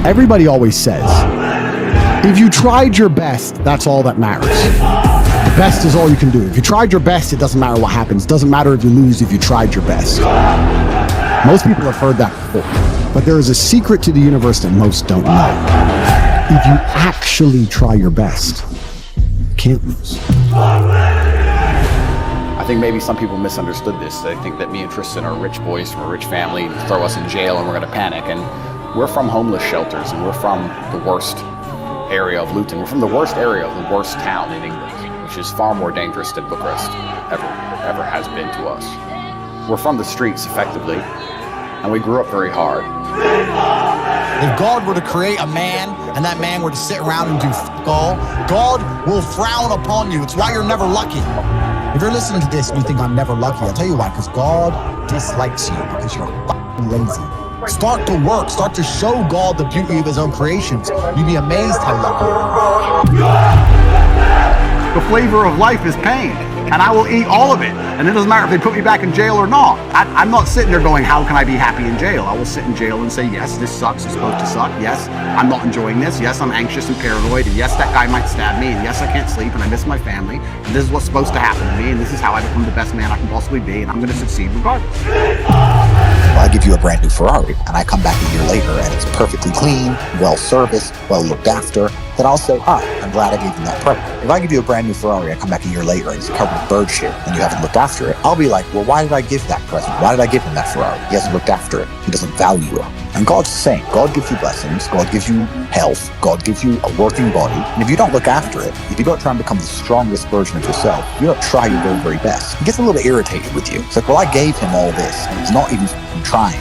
Everybody always says, if you tried your best, that's all that matters. The best is all you can do. If you tried your best, it doesn't matter what happens. It doesn't matter if you lose if you tried your best. Most people have heard that before, but there is a secret to the universe that most don't know. If you actually try your best, you can't lose. I think maybe some people misunderstood this. They think that me and Tristan are rich boys from a rich family, throw us in jail and we're gonna panic. And we're from homeless shelters and we're from the worst area of Luton. We're from the worst area of the worst town in England, which is far more dangerous than Bucharest ever has been to us. We're from the streets, effectively, and we grew up very hard. If God were to create a man and that man were to sit around and do all, God will frown upon you. It's why you're never lucky. If you're listening to this and you think I'm never lucky, I'll tell you why, because God dislikes you because you're lazy. Start to work, start to show God the beauty of his own creations. You'd be amazed how lucky you are. The flavor of life is pain, and I will eat all of it. And it doesn't matter if they put me back in jail or not. I'm not sitting there going, how can I be happy in jail? I will sit in jail and say, yes, this sucks, it's supposed to suck. Yes, I'm not enjoying this. Yes, I'm anxious and paranoid. And yes, that guy might stab me. And yes, I can't sleep and I miss my family. And this is what's supposed to happen to me. And this is how I become the best man I can possibly be. And I'm going to succeed regardless. If I give you a brand new Ferrari and I come back a year later and it's perfectly clean, well serviced, well looked after, then I'll say, I'm glad I gave you that present. If I give you a brand new Ferrari, I come back a year later and it's covered with bird shit and you haven't looked after it, I'll be like, well, why did I give that present? Why did I give him that Ferrari? He hasn't looked after it. He doesn't value it. And God's the same. God gives you blessings. God gives you health. God gives you a working body. And if you don't look after it, if you don't try and become the strongest version of yourself, you don't try your very, very best, he gets a little irritated with you. It's like, well, I gave him all this and he's not even trying.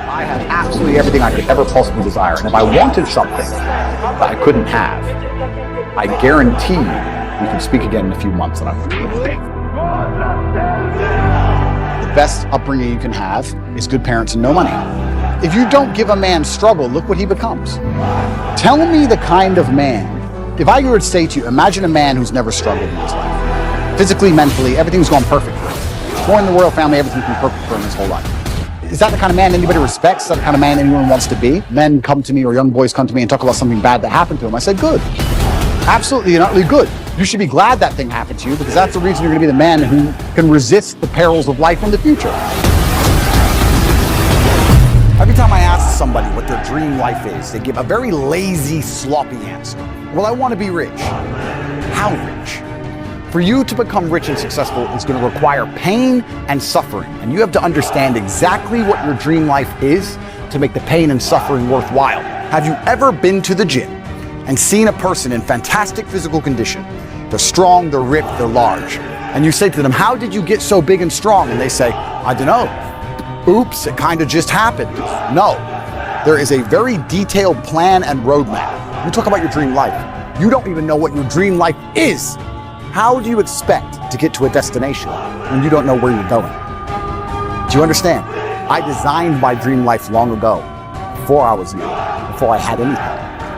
I have absolutely everything I could ever possibly desire. And if I wanted something that I couldn't have, I guarantee you, we can speak again in a few months and I will. The best upbringing you can have is good parents and no money. If you don't give a man struggle, look what he becomes. Tell me the kind of man, if I were to say to you, imagine a man who's never struggled in his life. Physically, mentally, everything's gone perfect for him. Born in the royal family, everything's been perfect for him his whole life. Is that the kind of man anybody respects? Is that the kind of man anyone wants to be? Men come to me or young boys come to me and talk about something bad that happened to them. I said, good. Absolutely and utterly good. You should be glad that thing happened to you because that's the reason you're going to be the man who can resist the perils of life in the future. Every time I ask somebody what their dream life is, they give a very lazy, sloppy answer. Well, I want to be rich. How rich? For you to become rich and successful is going to require pain and suffering. And you have to understand exactly what your dream life is to make the pain and suffering worthwhile. Have you ever been to the gym and seen a person in fantastic physical condition? They're strong, they're ripped, they're large. And you say to them, how did you get so big and strong? And they say, I don't know. Oops, it kind of just happened. No, there is a very detailed plan and roadmap. You talk about your dream life. You don't even know what your dream life is. How do you expect to get to a destination when you don't know where you're going? Do you understand? I designed my dream life long ago, before I was young, before I had anything.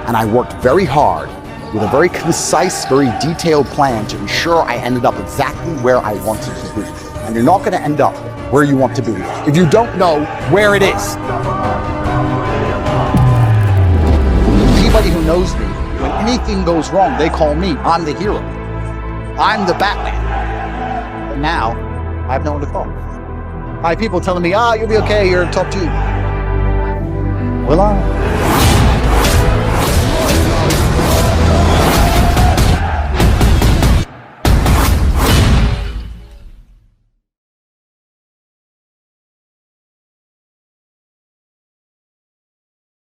And I worked very hard with a very concise, very detailed plan to ensure I ended up exactly where I wanted to be. And you're not going to end up where you want to be if you don't know where it is. Anybody who knows me, when anything goes wrong, they call me. I'm the hero. I'm the Batman. But now, I have no one to call. I have people telling me, you'll be okay, you're top 2. Will I?